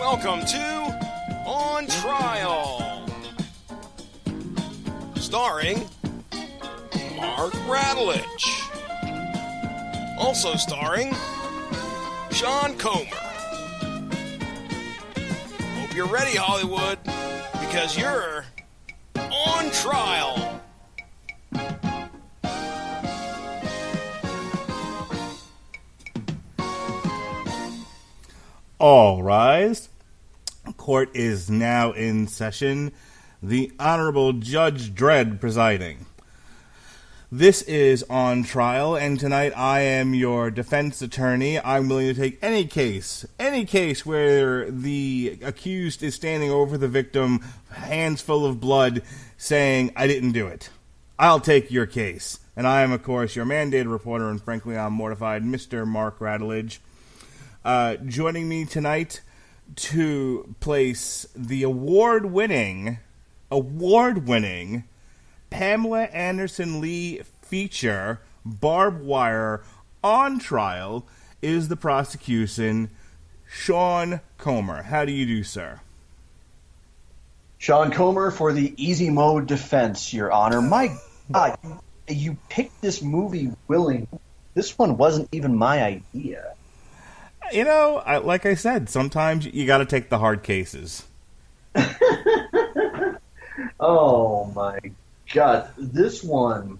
welcome to On Trial, starring Mark Radulich, also starring Sean Comer. Hope you're ready, Hollywood, because you're on trial. All rise. Court is now in session. The Honorable Judge Dredd presiding. This is On Trial, and tonight I am your defense attorney. I'm willing to take any case where the accused is standing over the victim, hands full of blood, saying, "I didn't do it." I'll take your case. And I am, of course, your mandated reporter, and frankly, I'm mortified, Mr. Mark Radulich. Joining me tonight to place the award-winning Pamela Anderson Lee feature, Barb Wire, On Trial, is the prosecution, Sean Comer. How do you do, sir? Sean Comer for the easy mode defense, Your Honor. My God, you picked this movie willingly. This one wasn't even my idea. You know, like I said, sometimes you got to take the hard cases. Oh, my God. This one,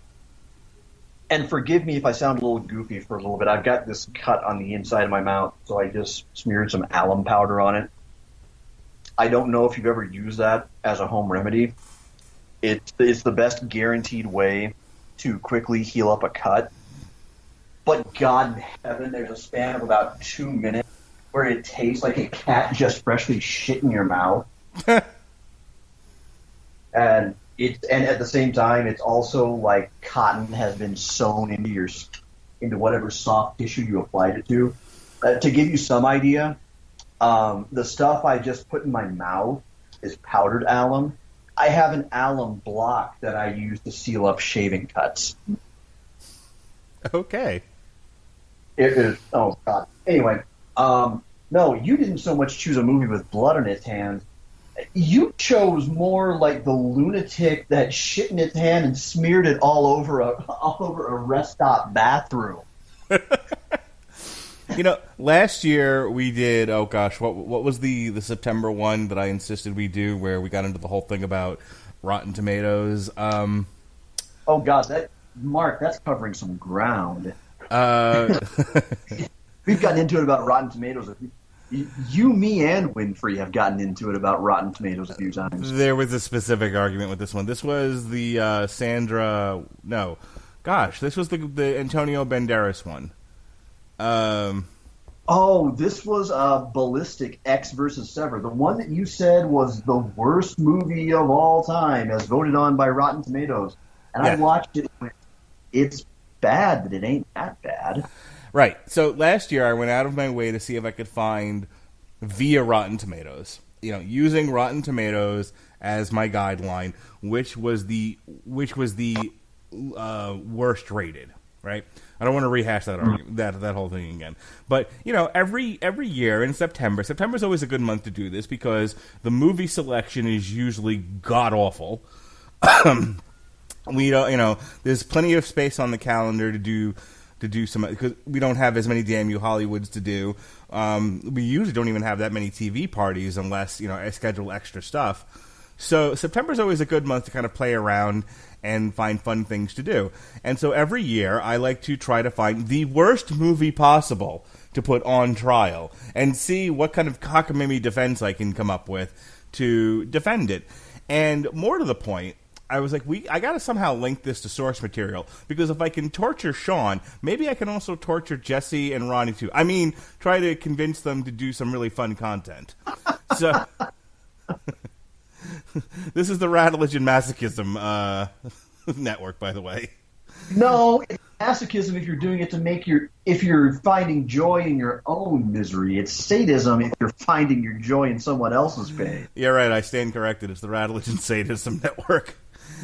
and forgive me if I sound a little goofy for a little bit. I've got this cut on the inside of my mouth, so I just smeared some alum powder on it. I don't know if you've ever used that as a home remedy. It's the best guaranteed way to quickly heal up a cut. But God in heaven, there's a span of about 2 minutes where it tastes like a cat just freshly shit in your mouth. and at the same time, it's also like cotton has been sewn into whatever soft tissue you applied it to. To give you some idea, the stuff I just put in my mouth is powdered alum. I have an alum block that I use to seal up shaving cuts. Okay. It is, oh God. Anyway, no, you didn't so much choose a movie with blood on its hands. You chose more like the lunatic that shit in its hand and smeared it all over a rest stop bathroom. You know, last year we did, oh gosh, what was the September one that I insisted we do where we got into the whole thing about Rotten Tomatoes? Oh God, Mark, that's covering some ground. We've gotten into it about Rotten Tomatoes. You, me, and Winfrey have gotten into it about Rotten Tomatoes a few times. There was a specific argument with this one. This was the this was the Antonio Banderas one. This was Ballistic X versus Sever. The one that you said was the worst movie of all time, as voted on by Rotten Tomatoes. And yeah. I watched it. It's bad, but it ain't that bad. Right. So last year I went out of my way to see if I could find via Rotten Tomatoes, using Rotten Tomatoes as my guideline, which was the worst rated. Right. I don't want to rehash that argument, that whole thing again. But every year in September's always a good month to do this because the movie selection is usually god awful. We don't, there's plenty of space on the calendar to do some, because we don't have as many damn you Hollywoods to do. We usually don't even have that many TV parties unless, I schedule extra stuff. So September's always a good month to kind of play around and find fun things to do. And so every year I like to try to find the worst movie possible to put on trial and see what kind of cockamamie defense I can come up with to defend it. And more to the point, I was like, I got to somehow link this to source material, because if I can torture Sean, maybe I can also torture Jesse and Ronnie too. I mean, try to convince them to do some really fun content. So, this is the Radulich and Masochism network, by the way. No, it's masochism if you're doing it if you're finding joy in your own misery. It's sadism if you're finding your joy in someone else's pain. Yeah, right. I stand corrected. It's the Radulich and Sadism network.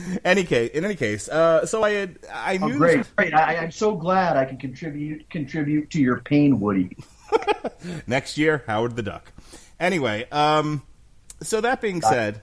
In any case, so I knew. Oh, great! I'm so glad I can contribute to your pain, Woody. Next year, Howard the Duck. Anyway, so that being said,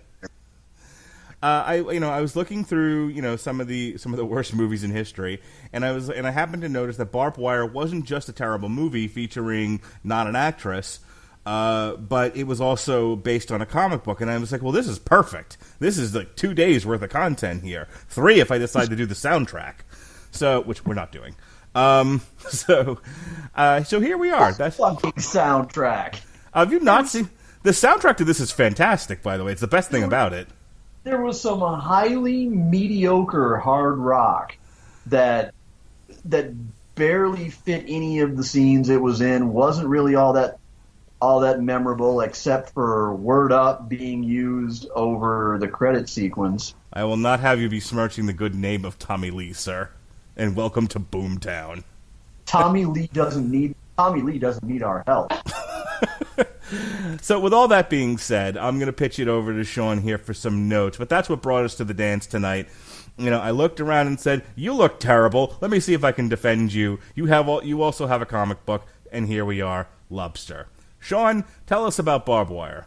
I was looking through some of the worst movies in history, and I happened to notice that Barb Wire wasn't just a terrible movie featuring not an actress, but it was also based on a comic book, and I was like, well, this is perfect. This is like 2 days worth of content here, 3 if I decide to do the soundtrack. So, which we're not doing. So here we are. That's fucking soundtrack. Have you not seen the soundtrack to this? Is fantastic, by the way. It's the best thing about it. There was some highly mediocre hard rock that barely fit any of the scenes it was in. Wasn't really all that memorable, except for "Word Up" being used over the credit sequence. I will not have you besmirching the good name of Tommy Lee, sir. And welcome to Boomtown. Tommy Lee doesn't need our help. So with all that being said, I'm going to pitch it over to Sean here for some notes. But that's what brought us to the dance tonight. I looked around and said, "You look terrible. Let me see if I can defend you. You also have a comic book, and here we are, Lobster." Sean, tell us about Barb Wire.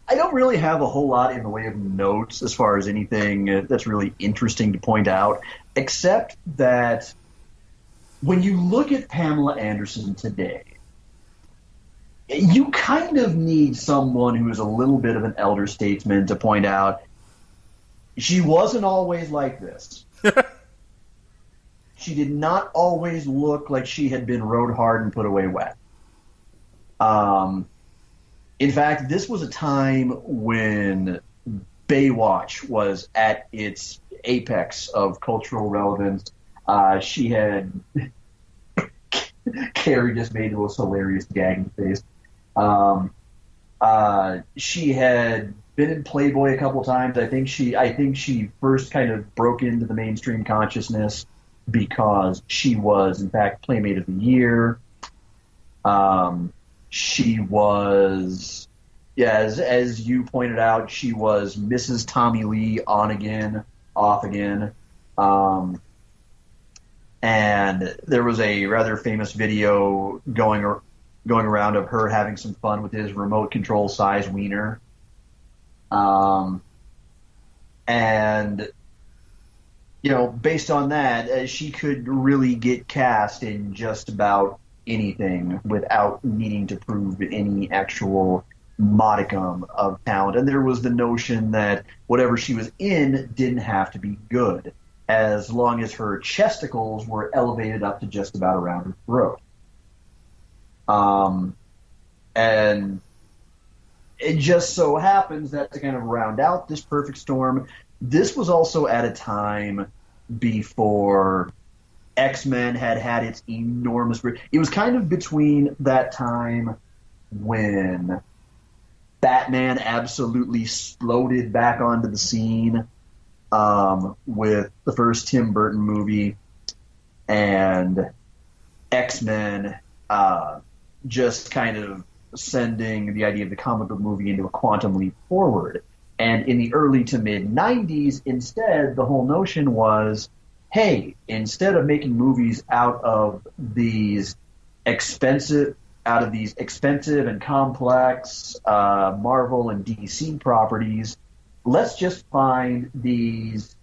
I don't really have a whole lot in the way of notes as far as anything that's really interesting to point out, except that when you look at Pamela Anderson today, you kind of need someone who is a little bit of an elder statesman to point out she wasn't always like this. She did not always look like she had been rode hard and put away wet. In fact, this was a time when Baywatch was at its apex of cultural relevance. She had Carrie just made the most hilarious gagging face. She had been in Playboy a couple times. I think she first kind of broke into the mainstream consciousness because she was, in fact, Playmate of the Year. She was, as you pointed out, she was Mrs. Tommy Lee on again, off again. And there was a rather famous video going around of her having some fun with his remote control size wiener. And, based on that, she could really get cast in just about anything without needing to prove any actual modicum of talent. And there was the notion that whatever she was in didn't have to be good, as long as her chesticles were elevated up to just about around her throat. And it just so happens that to kind of round out this perfect storm, this was also at a time before X-Men had its enormous... It was kind of between that time when Batman absolutely exploded back onto the scene with the first Tim Burton movie, and X-Men just kind of sending the idea of the comic book movie into a quantum leap forward. And in the early to mid-'90s, instead, the whole notion was, hey, instead of making movies out of these expensive and complex Marvel and DC properties, let's just find these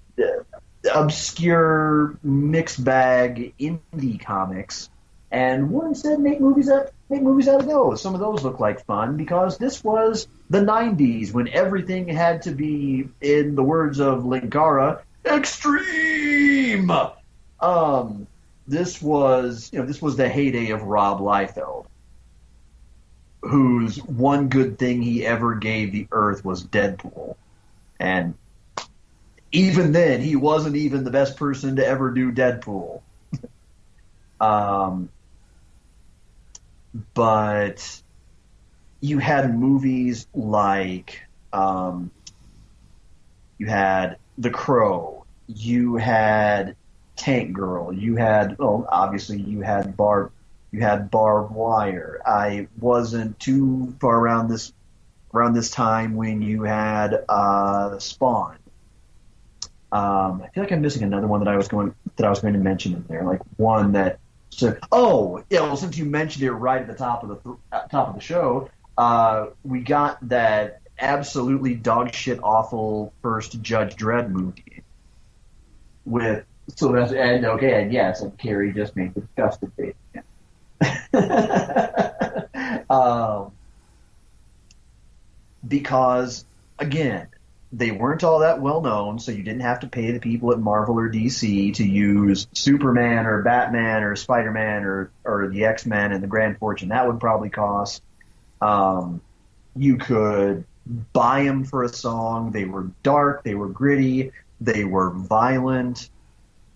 obscure mixed bag indie comics, and we'll instead make movies out of those. Some of those look like fun because this was the 90s when everything had to be, in the words of Linkara, extreme. This was the heyday of Rob Liefeld, whose one good thing he ever gave the earth was Deadpool. And even then, he wasn't even the best person to ever do Deadpool. But you had movies like you had The Crow, you had Tank Girl, you had Barb Wire. I wasn't too far around this time when you had Spawn. I feel like I'm missing another one that I was going to mention in there, like one that. Since you mentioned it right at the top of the show, We got that absolutely dog shit awful first Judge Dredd movie with Sylvester, and yes, and Carrie just made the disgusted face. Because, again, they weren't all that well known, so you didn't have to pay the people at Marvel or DC to use Superman or Batman or Spider-Man or the X-Men and the grand fortune that would probably cost. You could buy them for a song. They were dark, they were gritty, they were violent,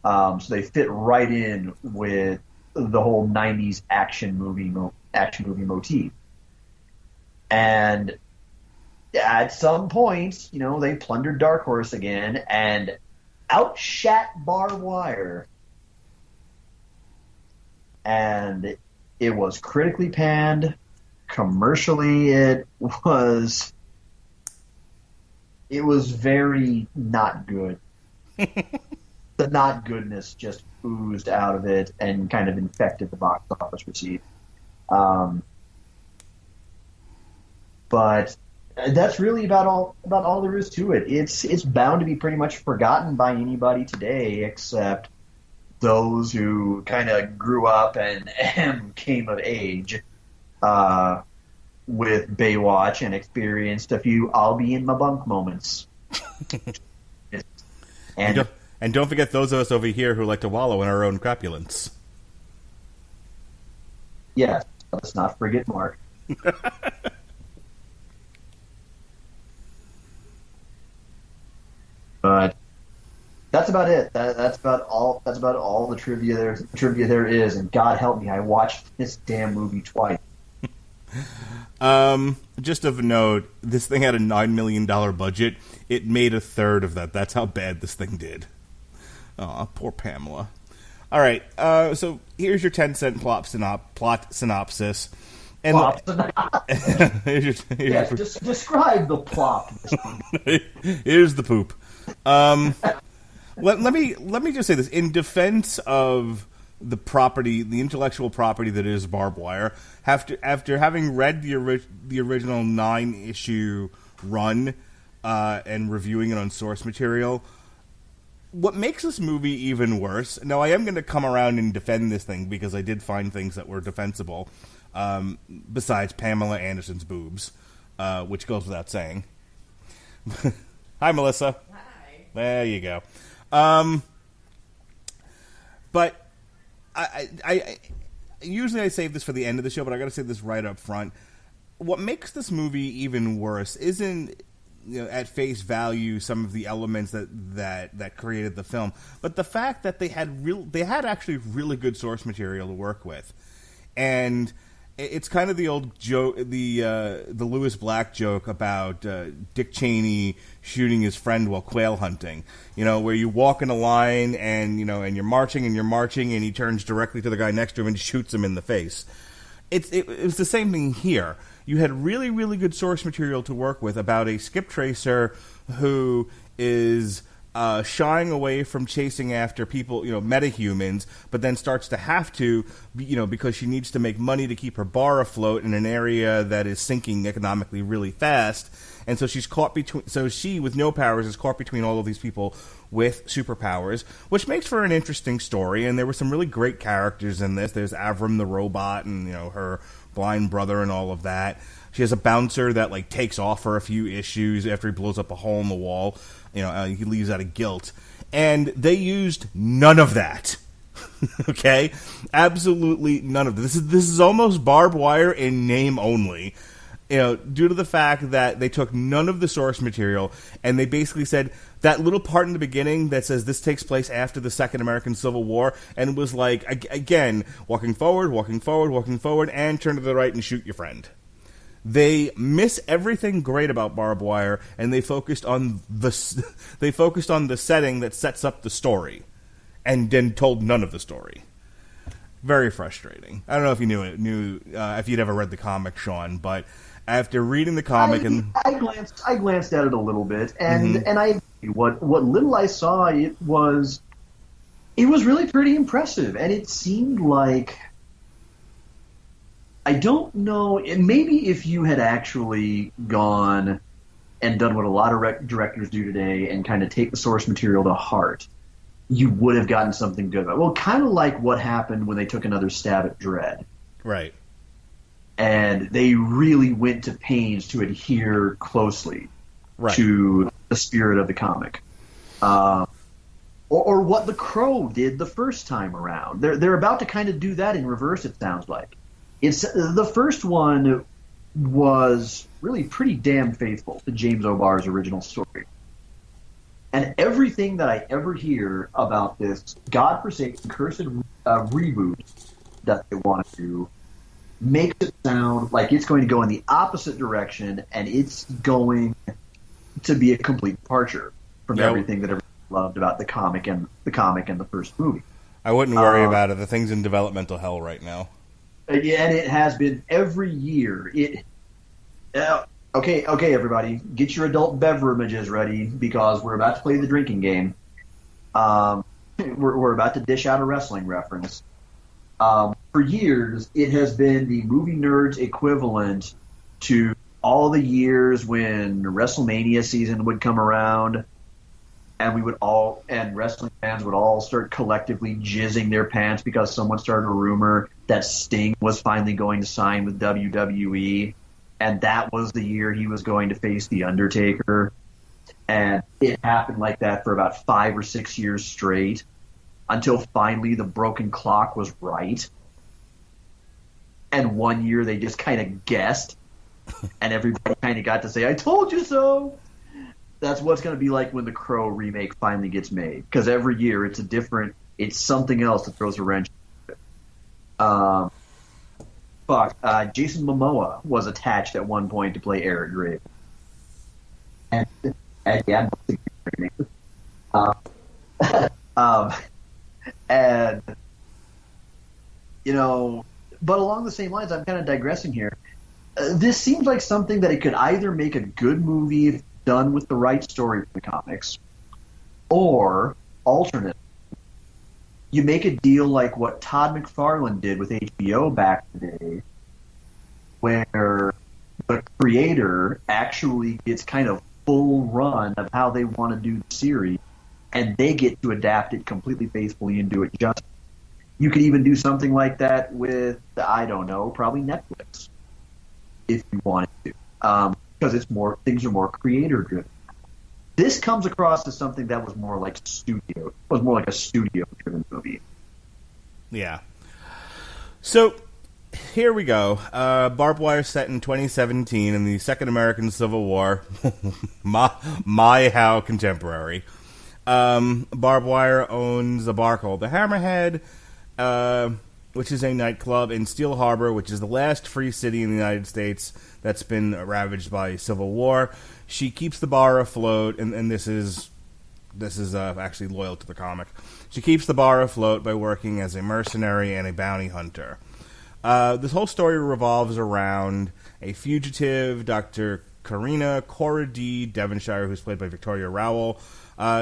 so they fit right in with the whole 90s action movie motif. And at some point, they plundered Dark Horse again and outshat Barb Wire. And it was critically panned. Commercially, it was very not good. The not goodness just oozed out of it and kind of infected the box office receipt. But that's really about all there is to it. It's bound to be pretty much forgotten by anybody today, except those who kind of grew up and came of age with Baywatch and experienced a few "I'll be in my bunk" moments. And don't forget those of us over here who like to wallow in our own crapulence. Yes, let's not forget Mark. But that's about it. That's about all the trivia there is. And God help me, I watched this damn movie twice. Just of note, this thing had a $9 million budget. It made a third of that. That's how bad this thing did. Aw, poor Pamela. All right, so here's your 10-cent plot synopsis. And just describe the plot. Here's the poop. Let me just say this in defense of the property, the intellectual property that is Barb Wire. After having read the original 9-issue run and reviewing it on source material, what makes this movie even worse? Now, I am going to come around and defend this thing because I did find things that were defensible, besides Pamela Anderson's boobs, which goes without saying. Hi, Melissa. Hi. There you go. But I usually I save this for the end of the show, but I got to say this right up front. What makes this movie even worse isn't at face value some of the elements that created the film, but the fact that they had actually really good source material to work with, and it's kind of the old joke, the Lewis Black joke about Dick Cheney shooting his friend while quail hunting. Where you walk in a line and and you're marching and he turns directly to the guy next to him and shoots him in the face. It was the same thing here. You had really, really good source material to work with about a skip tracer who is shying away from chasing after people, metahumans, but then starts to have to, because she needs to make money to keep her bar afloat in an area that is sinking economically really fast. And so she's caught between. So she, with no powers, is caught between all of these people with superpowers, which makes for an interesting story. And there were some really great characters in this. There's Avram the robot, and her blind brother, and all of that. She has a bouncer that takes off for a few issues after he blows up a hole in the wall. He leaves out of guilt, and they used none of that. Okay, absolutely none of this. This is almost Barb Wire in name only. Due to the fact that they took none of the source material, and they basically said that little part in the beginning that says this takes place after the Second American Civil War, and it was again, walking forward, and turn to the right and shoot your friend. They miss everything great about Barb Wire, and they focused on the setting that sets up the story, and then told none of the story. Very frustrating. I don't know if you knew if you'd ever read the comic, Sean, but after reading the comic, I glanced at it a little bit, and I what little I saw, it was really pretty impressive, and it seemed like I don't know. And maybe if you had actually gone and done what a lot of directors do today and kind of take the source material to heart, you would have gotten something good. Well, kind of like what happened when they took another stab at Dredd. Right. And they really went to pains to adhere closely to the spirit of the comic. Or what The Crow did the first time around. They're about to kind of do that in reverse, it sounds like. The first one was really pretty damn faithful to James O'Barr's original story. And everything that I ever hear about this godforsaken, cursed reboot that they want to do makes it sound like it's going to go in the opposite direction, and it's going to be a complete departure from everything that everyone loved about the comic and the first movie. I wouldn't worry about it. The thing's in developmental hell right now. Yeah, and it has been every year. Okay, everybody, get your adult beverages ready because we're about to play the drinking game. We're about to dish out a wrestling reference. For years, it has been the movie nerds equivalent to all the years when WrestleMania season would come around, and wrestling fans would all start collectively jizzing their pants because someone started a rumor that Sting was finally going to sign with WWE. And that was the year he was going to face The Undertaker. And it happened like that for about 5 or 6 years straight until finally the broken clock was right. And one year they just kind of guessed. And everybody kind of got to say, I told you so. That's what's going to be like when the Crow remake finally gets made. Because every year it's something else that throws a wrench. Jason Momoa was attached at one point to play Eric Grave. And yeah, and but along the same lines, I'm kind of digressing here. This seems like something that it could either make a good movie if done with the right story for the comics, or alternate. You make a deal like what Todd McFarlane did with HBO back in the day, where the creator actually gets kind of full run of how they want to do the series, and they get to adapt it completely faithfully and do it justice. You could even do something like that with, I don't know, probably Netflix, if you wanted to, because things are more creator driven. This comes across as something that was more like a studio-driven movie. Yeah. So, here we go. Barb Wire set in 2017 in the Second American Civil War. my how contemporary. Barb Wire owns a bar called the Hammerhead, which is a nightclub in Steel Harbor, which is the last free city in the United States that's been ravaged by civil war. She keeps the bar afloat, and this is actually loyal to the comic. She keeps the bar afloat by working as a mercenary and a bounty hunter. This whole story revolves around a fugitive, Dr. Karina Cora D. Devonshire, who's played by Victoria Rowell.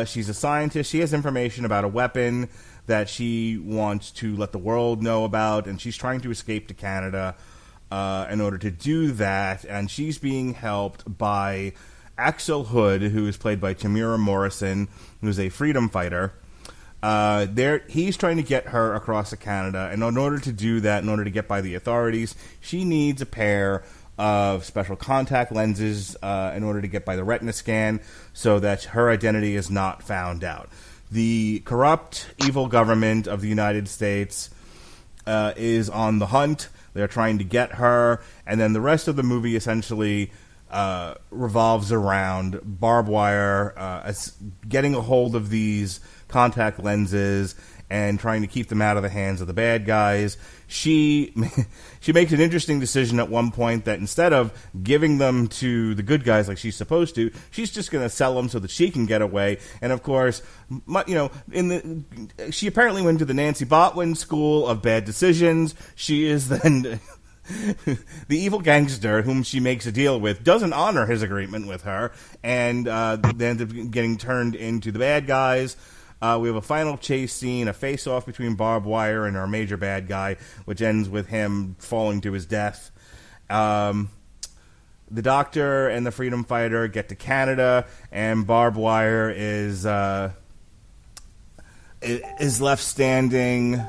She's a scientist. She has information about a weapon that she wants to let the world know about, and she's trying to escape to Canada in order to do that, and she's being helped by Axel Hood, who is played by Tamira Morrison, who's a freedom fighter. He's trying to get her across to Canada, and in order to do that, in order to get by the authorities, she needs a pair of special contact lenses in order to get by the retina scan so that her identity is not found out. The corrupt, evil government of the United States is on the hunt. They're trying to get her, and then the rest of the movie essentially revolves around Barb Wire getting a hold of these contact lenses and trying to keep them out of the hands of the bad guys. She makes an interesting decision at one point that instead of giving them to the good guys like she's supposed to, she's just going to sell them so that she can get away. And of course, she apparently went to the Nancy Botwin School of Bad Decisions. She is then the evil gangster whom she makes a deal with doesn't honor his agreement with her, and they end up getting turned into the bad guys. We have a final chase scene, a face-off between Barb Wire and our major bad guy, which ends with him falling to his death. The Doctor and the Freedom Fighter get to Canada, and Barb Wire is left standing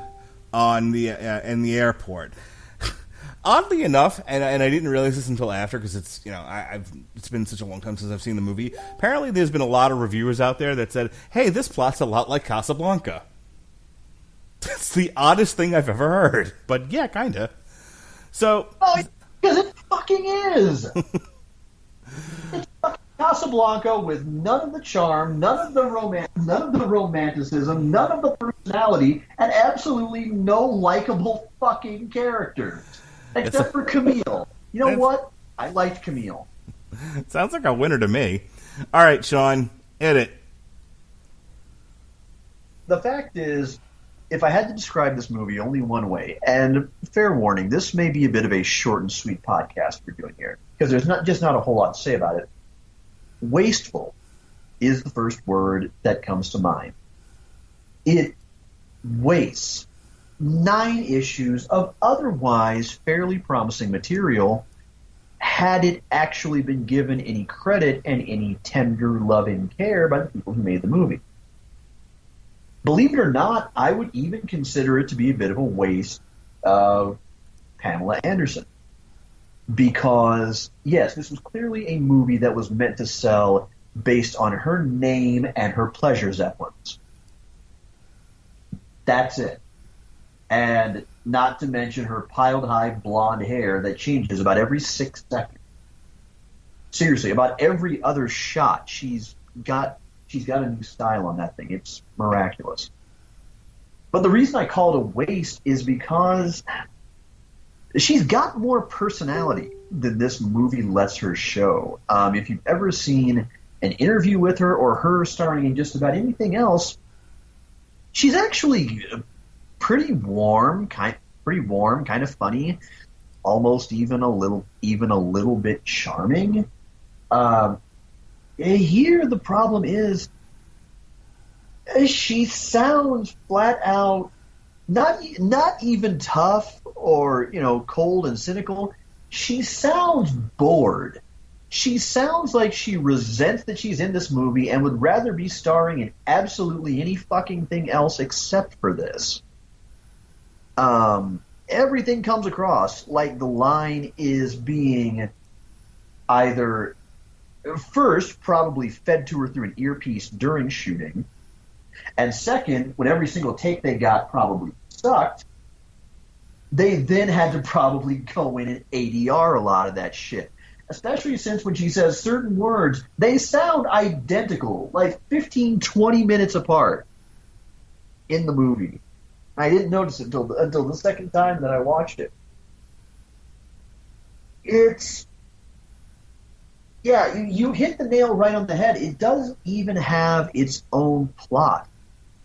on the in the airport. Oddly enough, and I didn't realize this until after, because it's it's been such a long time since I've seen the movie. Apparently, there's been a lot of reviewers out there that said, "Hey, this plot's a lot like Casablanca." That's the oddest thing I've ever heard, but yeah, kinda. So, because it fucking is. It's fucking Casablanca with none of the charm, none of the romanticism, none of the personality, and absolutely no likable fucking characters. Except for Camille. You know what? I liked Camille. Sounds like a winner to me. All right, Sean, hit it. The fact is, if I had to describe this movie only one way, and fair warning, this may be a bit of a short and sweet podcast we're doing here, because there's not a whole lot to say about it. Wasteful is the first word that comes to mind. It wastes 9 issues of otherwise fairly promising material had it actually been given any credit and any tender love and care by the people who made the movie. Believe it or not, I would even consider it to be a bit of a waste of Pamela Anderson. Because, yes, this was clearly a movie that was meant to sell based on her name and her pleasure zeppelins. That's it. And not to mention her piled high blonde hair that changes about every 6 seconds. Seriously, about every other shot, she's got a new style on that thing. It's miraculous. But the reason I call it a waste is because she's got more personality than this movie lets her show. If you've ever seen an interview with her or her starring in just about anything else, she's actually pretty warm, kind of funny, almost even a little bit charming. Here the problem is she sounds flat out not even tough or cold and cynical. She sounds bored. She sounds like she resents that she's in this movie and would rather be starring in absolutely any fucking thing else except for this. Everything comes across like the line is being either first probably fed to her through an earpiece during shooting, and second, when every single take they got probably sucked, they then had to probably go in and ADR a lot of that shit. Especially since when she says certain words, they sound identical, like 15, 20 minutes apart in the movie. I didn't notice it until the second time that I watched it. You hit the nail right on the head. It doesn't even have its own plot.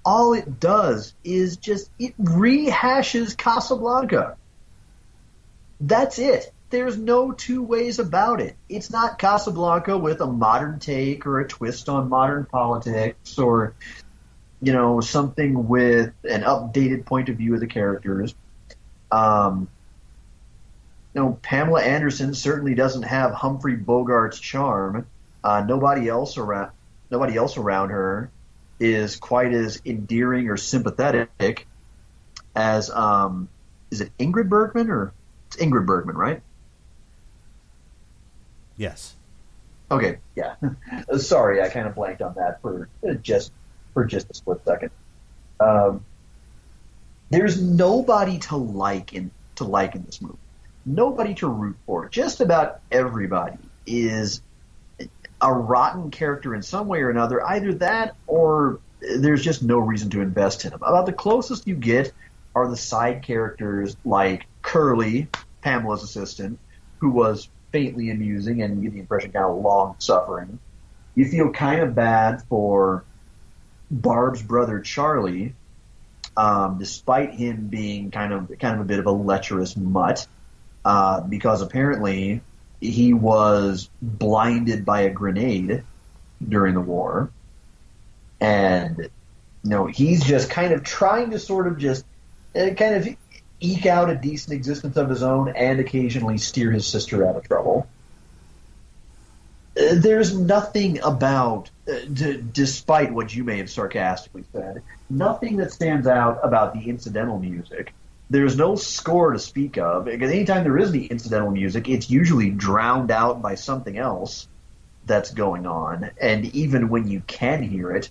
All it does is it rehashes Casablanca. That's it. There's no two ways about it. It's not Casablanca with a modern take or a twist on modern politics or something with an updated point of view of the characters. Pamela Anderson certainly doesn't have Humphrey Bogart's charm. Nobody else around her is quite as endearing or sympathetic as is it Ingrid Bergman or it's Ingrid Bergman, right? Yes. Okay, yeah. Sorry, I kind of blanked on that for just a split second. There's nobody to like in this movie. Nobody to root for. Just about everybody is a rotten character in some way or another. Either that or there's just no reason to invest in them. About the closest you get are the side characters like Curly, Pamela's assistant, who was faintly amusing and you get the impression kind of long-suffering. You feel kind of bad for Barb's brother Charlie, despite him being kind of a bit of a lecherous mutt, because apparently he was blinded by a grenade during the war, and He's just kind of trying to sort of just kind of eke out a decent existence of his own and occasionally steer his sister out of trouble. There's nothing about, despite what you may have sarcastically said, nothing that stands out about the incidental music. There's no score to speak of, because anytime there is the incidental music, it's usually drowned out by something else that's going on. And even when you can hear it,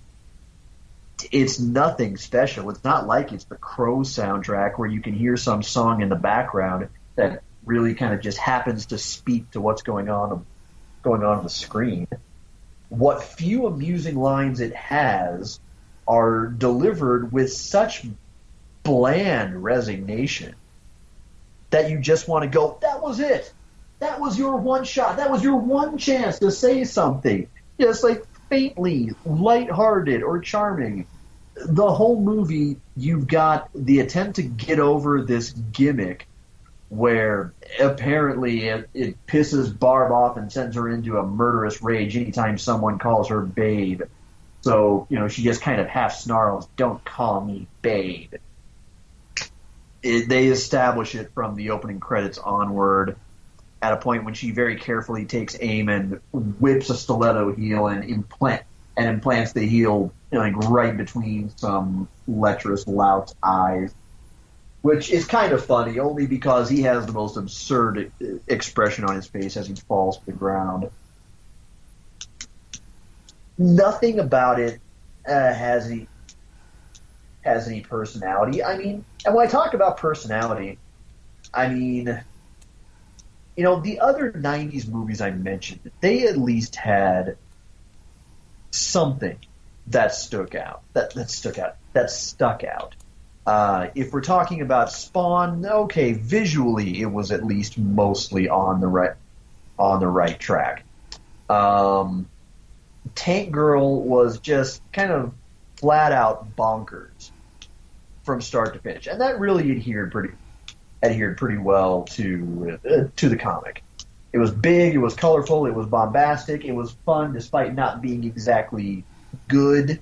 it's nothing special. It's not like it's the Crow soundtrack where you can hear some song in the background that really kind of just happens to speak to what's going on the screen. What few amusing lines it has are delivered with such bland resignation that you just want to go, that was it. That was your one shot. That was your one chance to say something. Just like faintly lighthearted or charming. The whole movie, you've got the attempt to get over this gimmick where apparently it pisses Barb off and sends her into a murderous rage anytime someone calls her babe. So, she just kind of half snarls, "Don't call me babe." They establish it from the opening credits onward at a point when she very carefully takes aim and whips a stiletto heel and implants the heel right between some lecherous lout's eyes. Which is kind of funny, only because he has the most absurd expression on his face as he falls to the ground. Nothing about it has any personality. I mean, and when I talk about personality, I mean, the other 90s movies I mentioned, they at least had something that stuck out. If we're talking about Spawn, okay, visually it was at least mostly on the right track. Tank Girl was just kind of flat out bonkers from start to finish, and that really adhered pretty well to the comic. It was big, it was colorful, it was bombastic, it was fun despite not being exactly good.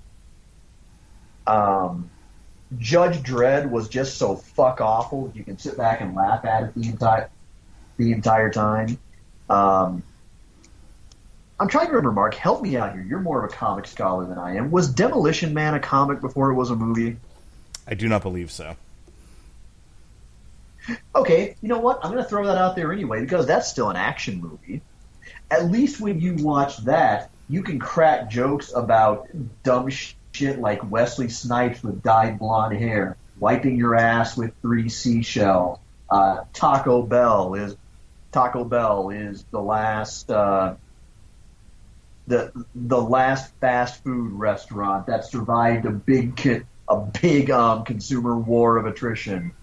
Judge Dredd was just so fuck awful you can sit back and laugh at it the entire time. I'm trying to remember, Mark, help me out here. You're more of a comic scholar than I am. Was Demolition Man a comic before it was a movie? I do not believe so. Okay, you know what? I'm going to throw that out there anyway, because that's still an action movie. At least when you watch that, you can crack jokes about dumb shit like Wesley Snipes with dyed blonde hair, wiping your ass with 3 seashells. Taco Bell is the last the last fast food restaurant that survived a big consumer war of attrition.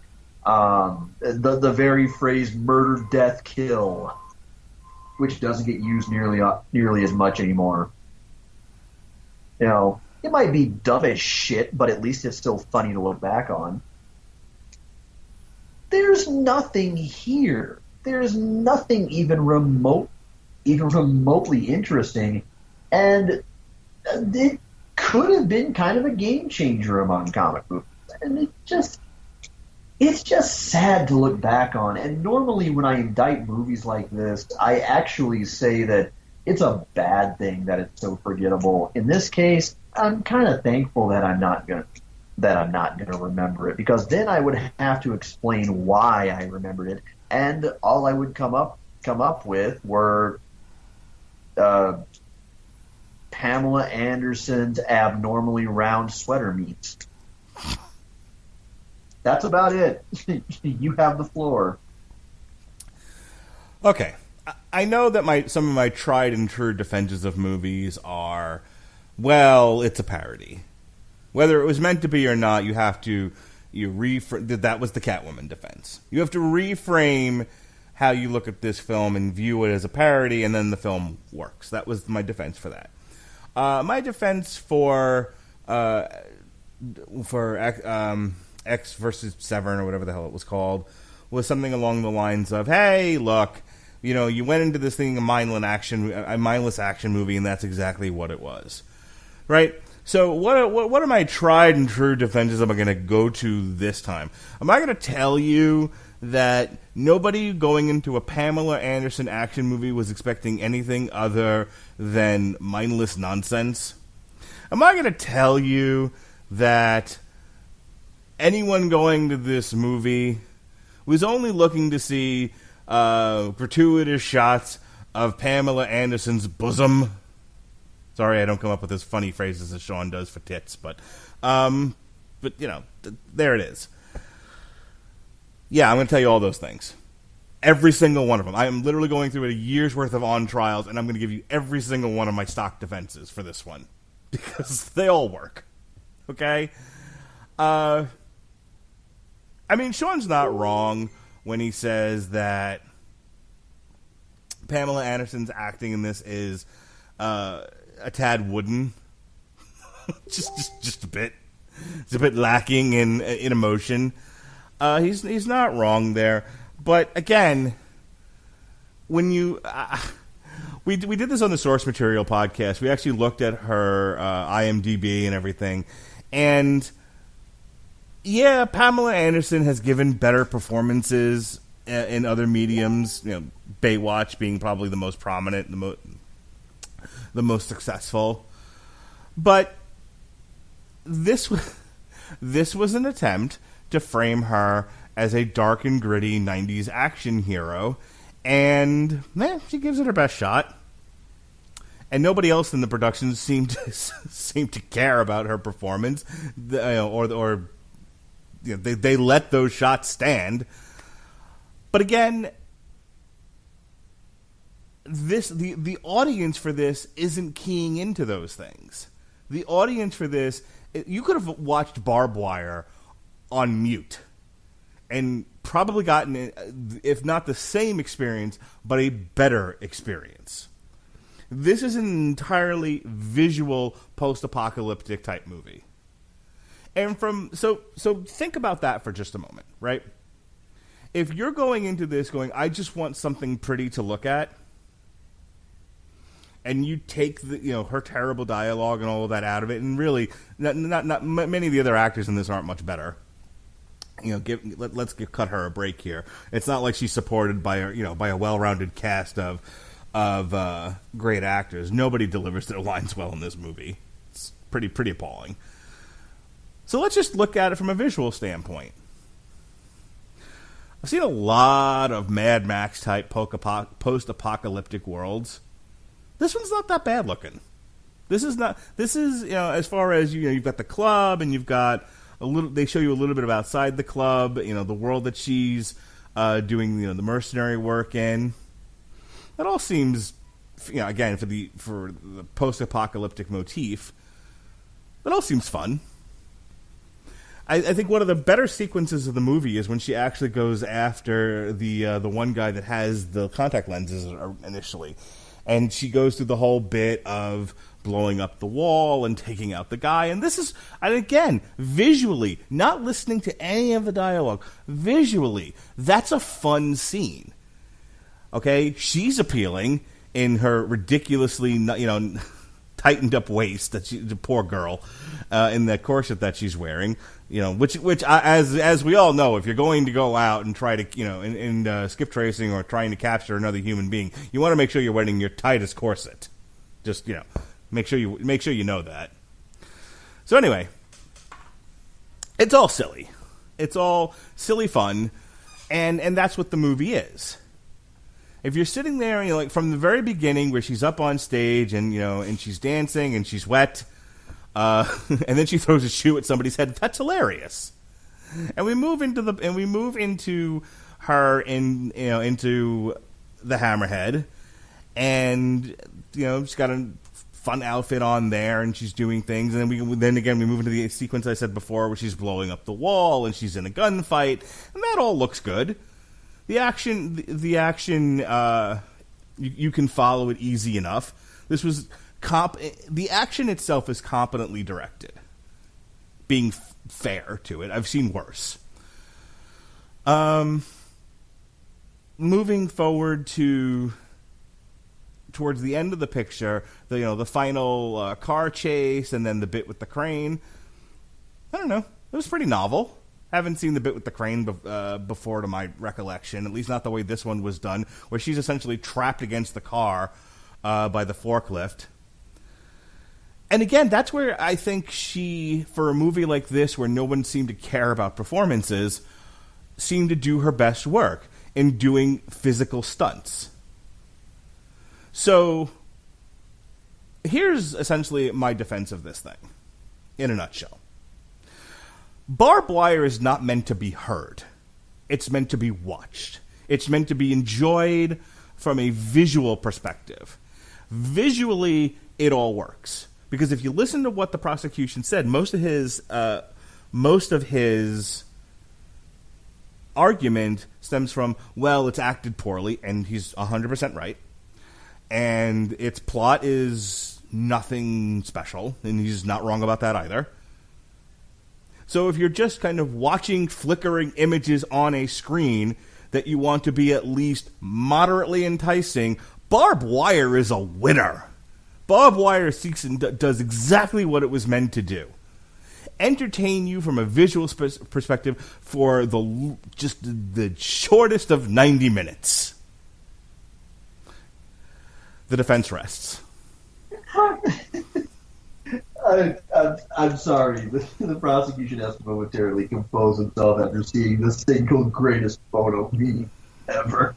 The very phrase "murder, death, kill," which doesn't get used nearly as much anymore. It might be dumb as shit, but at least it's still funny to look back on. There's nothing here. There's nothing even remotely interesting, and it could have been kind of a game changer among comic movies. And it's just sad to look back on. And normally when I indict movies like this, I actually say that it's a bad thing that it's so forgettable. In this case, I'm kind of thankful that I'm not gonna remember it, because then I would have to explain why I remembered it, and all I would come up with were Pamela Anderson's abnormally round sweater meats. That's about it. You have the floor. Okay. I know that some of my tried and true defenses of movies are, well, it's a parody. Whether it was meant to be or not, you have to that was the Catwoman defense. You have to reframe how you look at this film and view it as a parody, and then the film works. That was my defense for that. My defense for X versus Severn, or whatever the hell it was called, was something along the lines of, hey, look, you went into this thing a mindless action movie, and that's exactly what it was. Right? So what are my tried and true defenses am I going to go to this time? Am I going to tell you that nobody going into a Pamela Anderson action movie was expecting anything other than mindless nonsense? Am I going to tell you that anyone going to this movie was only looking to see gratuitous shots of Pamela Anderson's bosom? Sorry, I don't come up with as funny phrases as Sean does for tits, but you know, there it is. Yeah, I'm going to tell you all those things. Every single one of them. I am literally going through a year's worth of on trials, and I'm going to give you every single one of my stock defenses for this one. Because they all work. Okay? I mean, Sean's not wrong when he says that Pamela Anderson's acting in this is a tad wooden. just a bit. It's a bit lacking in emotion. He's not wrong there, but again, when you we did this on the Source Material podcast. We actually looked at her IMDb and everything, and yeah, Pamela Anderson has given better performances in other mediums. You know, Baywatch being probably the most prominent, the most successful, but this was an attempt to frame her as a dark and gritty 90s action hero, and she gives it her best shot. And nobody else in the production seemed to care about her performance, or they let those shots stand. But again, the audience for this isn't keying into those things. The audience for this, you could have watched Barb Wire on mute and probably gotten, if not the same experience, but a better experience. This is an entirely visual post-apocalyptic type movie. And so think about that for just a moment, right? If you're going into this going, I just want something pretty to look at, and you take her terrible dialogue and all of that out of it, and really, not many of the other actors in this aren't much better. Let's cut her a break here. It's not like she's supported by a well-rounded cast of great actors. Nobody delivers their lines well in this movie. It's pretty appalling. So let's just look at it from a visual standpoint. I've seen a lot of Mad Max type post-apocalyptic worlds. This one's not that bad looking. This is as far as you've got the club, and you've got they show you a little bit of outside the club, the world that she's doing the mercenary work in. That all seems, again, for the post-apocalyptic motif, that all seems fun. I think one of the better sequences of the movie is when she actually goes after the one guy that has the contact lenses initially, and she goes through the whole bit of blowing up the wall and taking out the guy. And this is, and again, visually, not listening to any of the dialogue, visually, that's a fun scene. Okay, she's appealing in her ridiculously, tightened up waist, the poor girl, in that corset that she's wearing. Which as we all know, if you're going to go out and try to, in skip tracing or trying to capture another human being, you want to make sure you're wearing your tightest corset. Just, make sure you know that. So anyway, it's all silly. It's all silly fun, and that's what the movie is. If you're sitting there, like from the very beginning where she's up on stage and and she's dancing and she's wet, and then she throws a shoe at somebody's head, that's hilarious. And we move into her into the Hammerhead, and she's got a fun outfit on there, and she's doing things, and then again we move into the sequence I said before where she's blowing up the wall and she's in a gunfight, and that all looks good. The action, you can follow it easy enough. This was the action itself is competently directed. Being fair to it, I've seen worse. Moving forward to towards the end of the picture, the final car chase, and then the bit with the crane. I don't know. It was pretty novel. Haven't seen the bit with the crane before, to my recollection. At least not the way this one was done, where she's essentially trapped against the car by the forklift. And again, that's where I think she, for a movie like this, where no one seemed to care about performances, seemed to do her best work in doing physical stunts. So, here's essentially my defense of this thing, in a nutshell. Barb Wire is not meant to be heard. It's meant to be watched. It's meant to be enjoyed from a visual perspective. Visually, it all works. Because if you listen to what the prosecution said, most of his argument stems from, well, it's acted poorly, and he's 100% right. And its plot is nothing special, and he's not wrong about that either. So if you're just kind of watching flickering images on a screen that you want to be at least moderately enticing, Barb Wire is a winner. Barb Wire seeks and does exactly what it was meant to do. Entertain you from a visual perspective for the shortest of 90 minutes. The defense rests. I'm sorry. The prosecution has to momentarily compose himself after seeing the single greatest photo meme ever.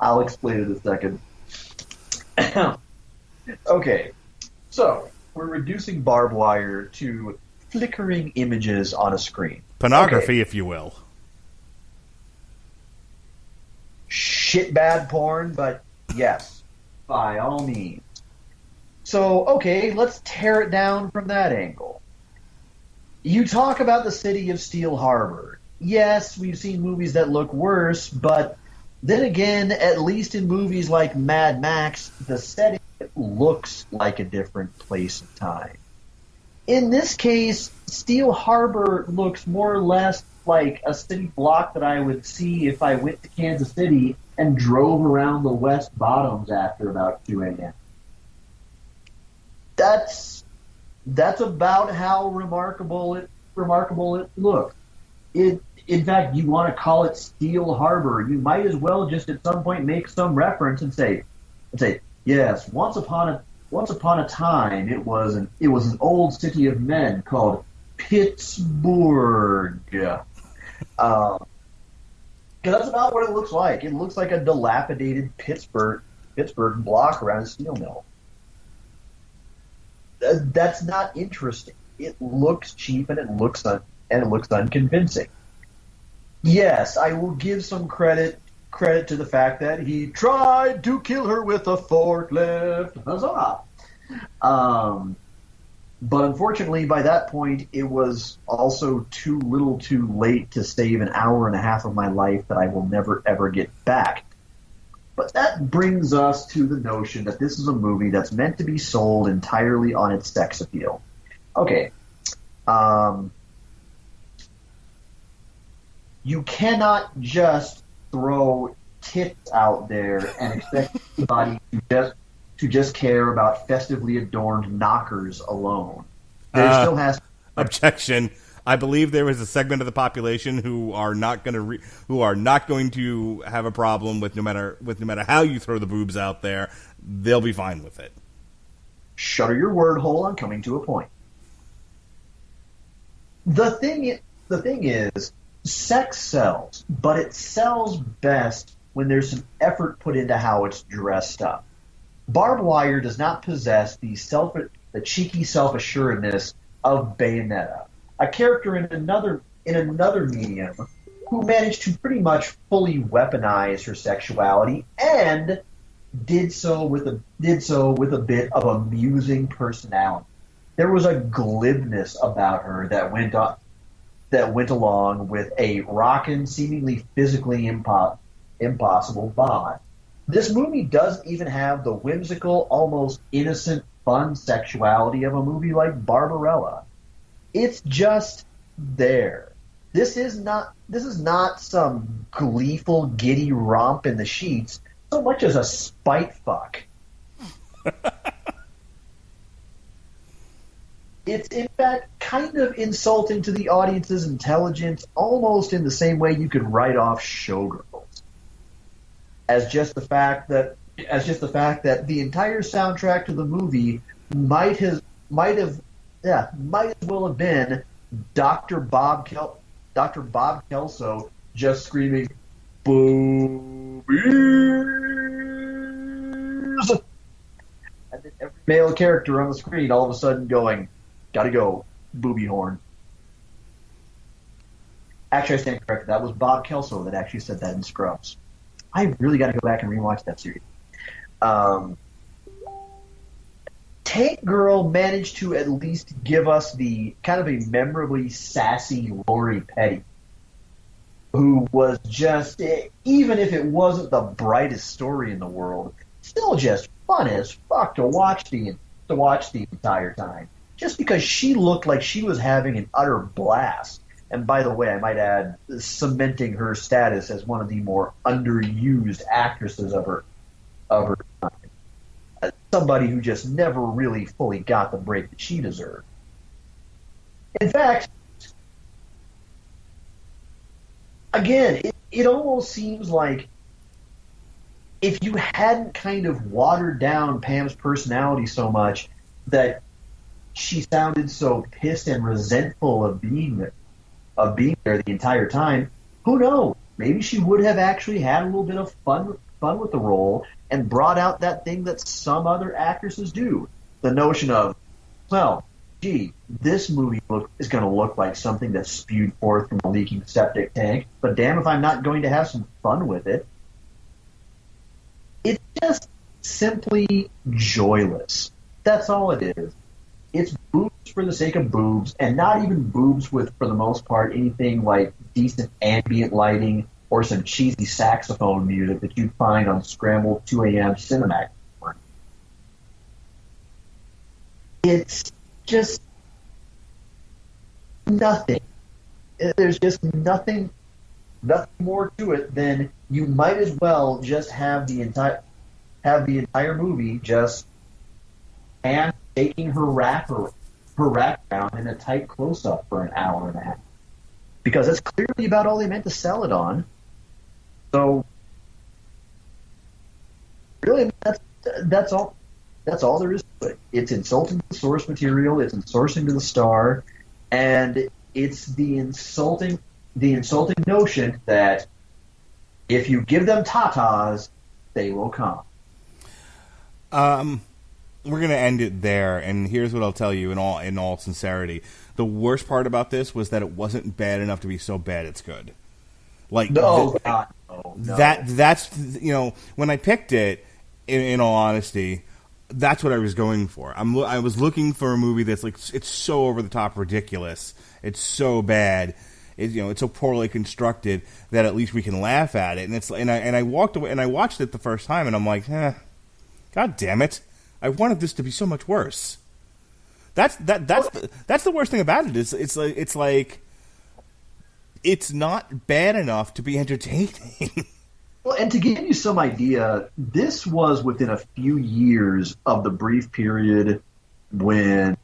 I'll explain in a second. Okay, so we're reducing Barb Wire to flickering images on a screen. Pornography, if you will. Shit bad porn, but yes, by all means. So, okay, let's tear it down from that angle. You talk about the city of Steel Harbor. Yes, we've seen movies that look worse, but then again, at least in movies like Mad Max, the setting looks like a different place and time. In this case, Steel Harbor looks more or less like a city block that I would see if I went to Kansas City and drove around the West Bottoms after about 2 a.m. That's about how remarkable it looks. In fact, you want to call it Steel Harbor, you might as well just at some point make some reference and say, yes, once upon a time it was an old city of men called Pittsburgh. Because that's about what it looks like. It looks like a dilapidated Pittsburgh block around a steel mill. That's not interesting. It looks cheap and it looks unconvincing. Yes, I will give some credit to the fact that he tried to kill her with a forklift. Huzzah! But unfortunately, by that point, it was also too little too late to save an hour and a half of my life that I will never, ever get back. But that brings us to the notion that this is a movie that's meant to be sold entirely on its sex appeal. Okay. You cannot just throw tits out there and expect somebody to just care about festively adorned knockers alone. There still has to be objection. I believe there is a segment of the population who are not going to have a problem with no matter how you throw the boobs out there. They'll be fine with it. Shutter your word hole. I'm coming to a point. The thing is, sex sells, but it sells best when there's some effort put into how it's dressed up. Barb Wire does not possess the cheeky self-assuredness of Bayonetta, a character in another medium who managed to pretty much fully weaponize her sexuality and did so with a bit of amusing personality. There was a glibness about her that went along with a rockin', seemingly physically impossible bond. This movie doesn't even have the whimsical, almost innocent, fun sexuality of a movie like Barbarella. It's just there. This is not some gleeful, giddy romp in the sheets so much as a spite fuck. It's, in fact, kind of insulting to the audience's intelligence, almost in the same way you could write off Showgirls. As just the fact that the entire soundtrack to the movie might as well have been Dr. Bob Kelso just screaming, "Boobies!" And then every male character on the screen all of a sudden going, "Gotta go, booby horn." Actually, I stand corrected. That was Bob Kelso that actually said that in Scrubs. I really got to go back and rewatch that series. Tank Girl managed to at least give us the kind of a memorably sassy Lori Petty, who was just, even if it wasn't the brightest story in the world, still just fun as fuck to watch the entire time. Just because she looked like she was having an utter blast. And by the way, I might add, cementing her status as one of the more underused actresses of her time. Somebody who just never really fully got the break that she deserved. In fact, again, it almost seems like if you hadn't kind of watered down Pam's personality so much that she sounded so pissed and resentful of being there the entire time, who knows? Maybe she would have actually had a little bit of fun with the role and brought out that thing that some other actresses do. The notion of, well, gee, this movie is going to look like something that's spewed forth from a leaking septic tank, but damn if I'm not going to have some fun with it. It's just simply joyless. That's all it is. It's boobs for the sake of boobs, and not even boobs with, for the most part, anything like decent ambient lighting or some cheesy saxophone music that you'd find on scrambled 2 a.m. Cinemax. It's just nothing. There's just nothing more to it than you might as well just have the entire movie just and taking her rack down in a tight close-up for an hour and a half. Because that's clearly about all they meant to sell it on. So, really, that's all there is to it. It's insulting to the source material, it's insulting to the star, and it's the insulting notion that if you give them tatas, they will come. We're going to end it there, and here's what I'll tell you in all sincerity. The worst part about this was that it wasn't bad enough to be so bad it's good. Like, no. That's, when I picked it, in all honesty, that's what I was going for. I was looking for a movie that's like, it's so over the top ridiculous. It's so bad. It's so poorly constructed that at least we can laugh at it. And I walked away and I watched it the first time and I'm like, God damn it. I wanted this to be so much worse. That's the worst thing about it. It's like it's not bad enough to be entertaining. Well, and to give you some idea, this was within a few years of the brief period when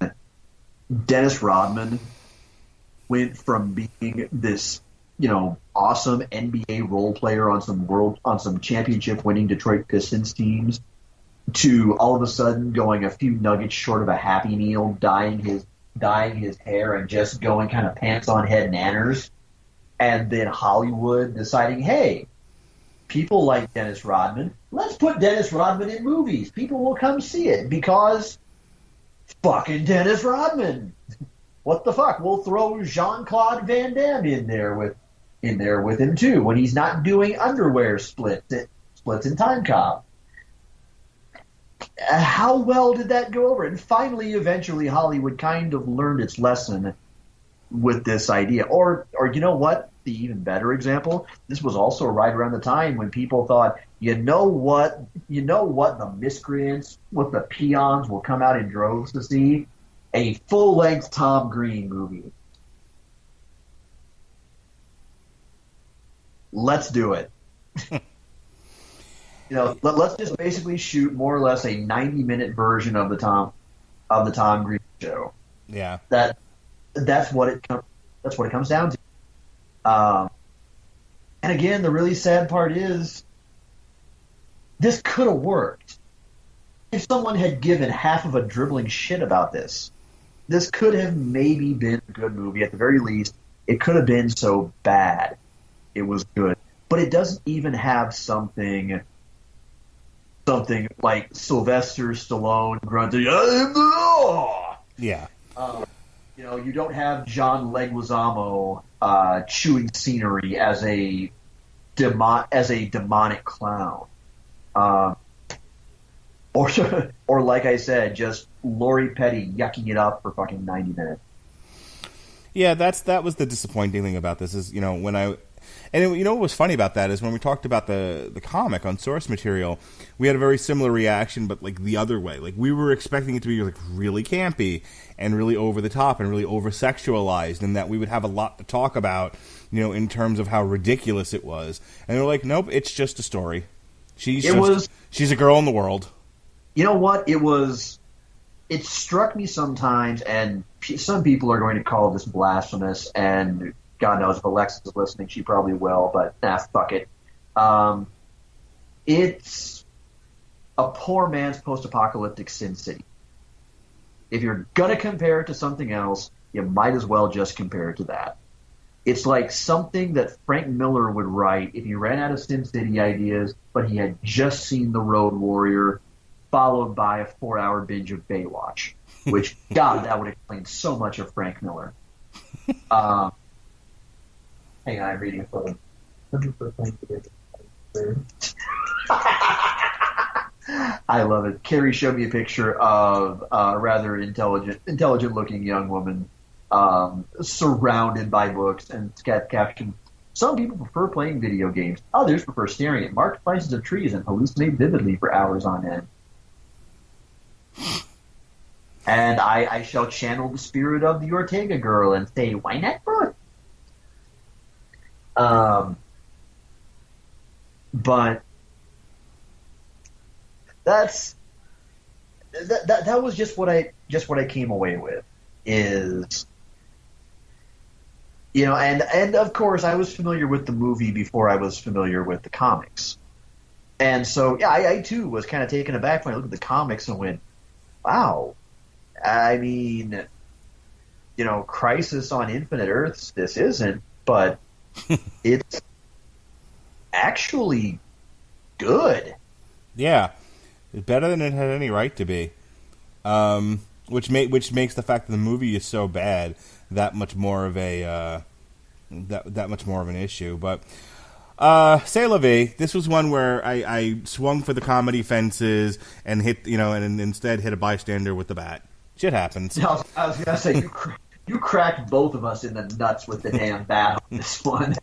Dennis Rodman went from being this, awesome NBA role player on some championship winning Detroit Pistons teams to all of a sudden going a few nuggets short of a Happy Meal, dyeing his hair and just going kind of pants on head nanners. And then Hollywood deciding, hey, people like Dennis Rodman, let's put Dennis Rodman in movies. People will come see it because fucking Dennis Rodman. What the fuck? We'll throw Jean-Claude Van Damme in there with him too when he's not doing underwear splits in Time Cop. How well did that go over? And finally, eventually, Hollywood kind of learned its lesson with this idea. Or you know what? The even better example, this was also right around the time when people thought, you know what, the miscreants, what the peons will come out in droves to see? A full-length Tom Green movie. Let's do it. let's just basically shoot more or less a 90-minute version of the Tom Green show. Yeah. That's what it comes down to. And again, the really sad part is this could have worked. If someone had given half of a dribbling shit about this could have maybe been a good movie. At the very least, it could have been so bad it was good. But it doesn't even have something like Sylvester Stallone grunting, Yeah. You don't have John Leguizamo chewing scenery as a demonic clown, or like I said, just Lori Petty yucking it up for fucking 90 minutes. Yeah, that was the disappointing thing about this is what was funny about that is when we talked about the comic on source material, we had a very similar reaction, but like the other way. Like we were expecting it to be like really campy and really over the top and really over sexualized, and that we would have a lot to talk about, in terms of how ridiculous it was. And they're like, nope, it's just a story. She's a girl in the world. You know what? It struck me sometimes, and some people are going to call this blasphemous, and God knows if Alexis is listening, she probably will, but fuck it. It's a poor man's post-apocalyptic Sin City. If you're going to compare it to something else, you might as well just compare it to that. It's like something that Frank Miller would write if he ran out of Sin City ideas, but he had just seen The Road Warrior, followed by a 4-hour binge of Baywatch, which, God, that would explain so much of Frank Miller. Hang on, I'm reading a photo. I love it. Carrie showed me a picture of a rather intelligent-looking young woman surrounded by books, and it's got caption, "Some people prefer playing video games. Others prefer staring at marked slices of trees and hallucinate vividly for hours on end." And I shall channel the spirit of the Ortega girl and say, why not both? But that was just what I came away with is, and of course I was familiar with the movie before I was familiar with the comics. And so, yeah, I too was kind of taken aback when I looked at the comics and went, wow, I mean, Crisis on Infinite Earths, this isn't, but it's actually good. Yeah, it's better than it had any right to be. Which makes the fact that the movie is so bad that much more of an issue. But c'est la vie. This was one where I swung for the comedy fences and hit, and instead hit a bystander with the bat. Shit happens. I was gonna say you cracked both of us in the nuts with the damn bat on this one.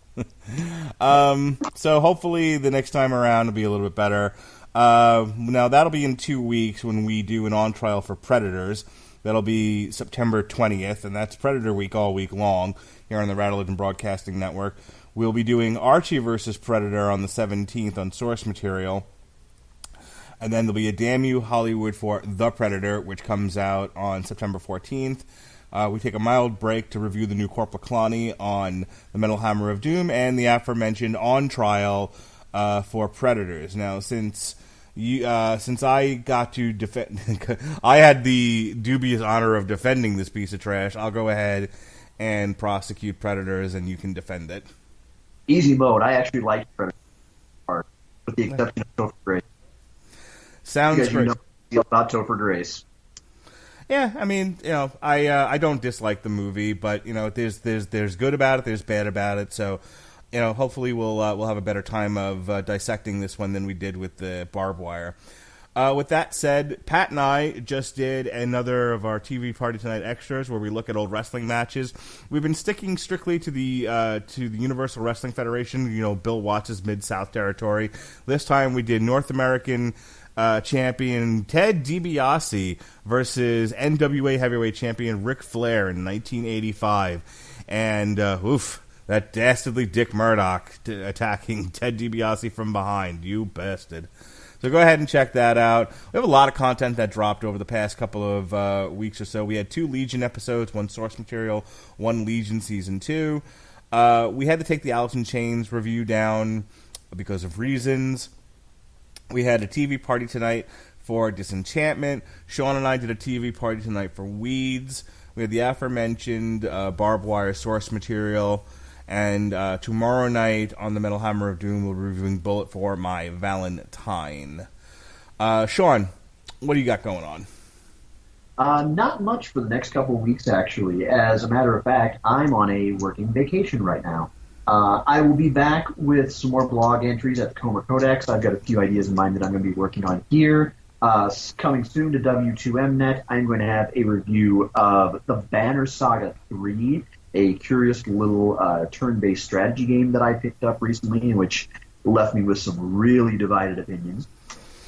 So hopefully the next time around will be a little bit better. Now that'll be in 2 weeks when we do an on trial for Predators. That'll be September 20th, and that's Predator Week all week long here on the Radulich Broadcasting Network. We'll be doing Archie versus Predator on the 17th on source material. And then there'll be a Damn You Hollywood for The Predator, which comes out on September 14th. We take a mild break to review the new Corporal Cloney on the Metal Hammer of Doom and the aforementioned On Trial for Predators. Now, since I got to defend, I had the dubious honor of defending this piece of trash, I'll go ahead and prosecute Predators, and you can defend it. Easy mode. I actually like Predators, with the exception of Topher Grace. Sounds great. About Topher Grace. Yeah, I mean, I don't dislike the movie, but there's good about it, there's bad about it. So, hopefully we'll have a better time of dissecting this one than we did with the Barb Wire. With that said, Pat and I just did another of our TV Party Tonight extras where we look at old wrestling matches. We've been sticking strictly to the Universal Wrestling Federation, Bill Watts' Mid-South territory. This time we did North American champion Ted DiBiase versus NWA heavyweight champion Ric Flair in 1985. And, that dastardly Dick Murdoch attacking Ted DiBiase from behind. You bastard. So go ahead and check that out. We have a lot of content that dropped over the past couple of weeks or so. We had 2 Legion episodes, 1 source material, 1 Legion Season 2. We had to take the Alice in Chains review down because of reasons. We had a TV party tonight for Disenchantment. Sean and I did a TV party tonight for Weeds. We had the aforementioned Barb Wire source material. And tomorrow night on the Metal Hammer of Doom, we'll be reviewing Bullet for My Valentine. Sean, what do you got going on? Not much for the next couple of weeks, actually. As a matter of fact, I'm on a working vacation right now. I will be back with some more blog entries at the Comer Codex. I've got a few ideas in mind that I'm going to be working on here. Coming soon to W2Mnet, I'm going to have a review of the Banner Saga 3, a curious little turn-based strategy game that I picked up recently, in which left me with some really divided opinions.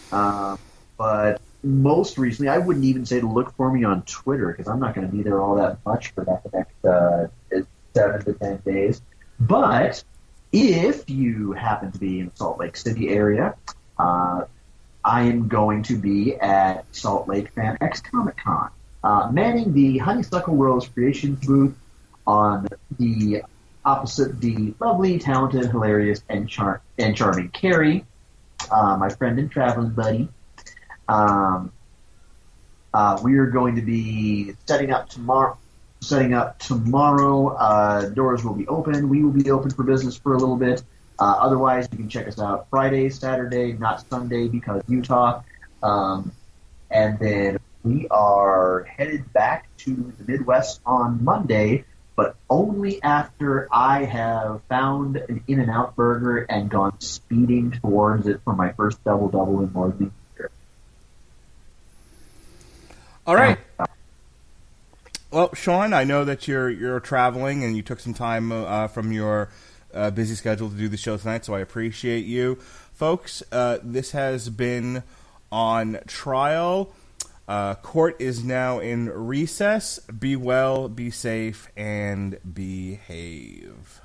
But most recently, I wouldn't even say to look for me on Twitter, because I'm not going to be there all that much for the next 7 to 10 days. But if you happen to be in the Salt Lake City area, I am going to be at Salt Lake Fan X Comic Con, manning the Honeysuckle World's Creations booth on the opposite the lovely, talented, hilarious, and charming Carrie, my friend and traveling buddy. We are going to be setting up tomorrow. Doors will be open. We will be open for business for a little bit. Otherwise, you can check us out Friday, Saturday, not Sunday because Utah. And then we are headed back to the Midwest on Monday, but only after I have found an In-N-Out burger and gone speeding towards it for my first double-double in more than a year. All right. Well, Sean, I know that you're traveling and you took some time from your busy schedule to do the show tonight, so I appreciate you. Folks, this has been On Trial. Court is now in recess. Be well, be safe, and behave.